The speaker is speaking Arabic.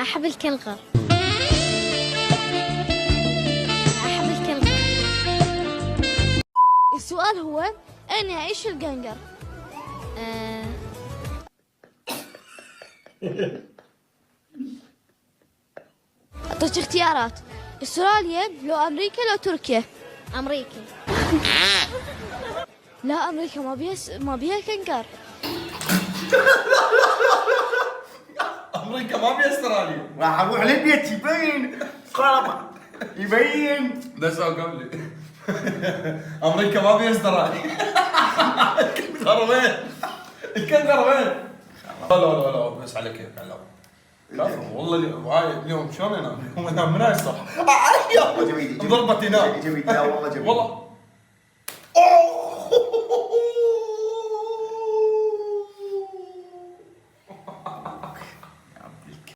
أحب الكنغر. أحب الكنغر. السؤال هو أين يعيش الكنغر؟ أعطيك اختيارات: استراليا، لو أمريكا، لو تركيا. أمريكا. لا، أمريكا ما بيها كنغر. امريكا ما فيها استراليا. راح اروح للبيت يبين خرب يبين. ده سؤال قبلي. امريكا ما فيها استراليا. الكنغر وين؟ الكنغر وين؟ لا لا لا بس عليك يا كلام. والله اليوم شلون انام؟ انام من هاي الصبح. والله جميل ضربت ينام. جميل لا والله جميل والله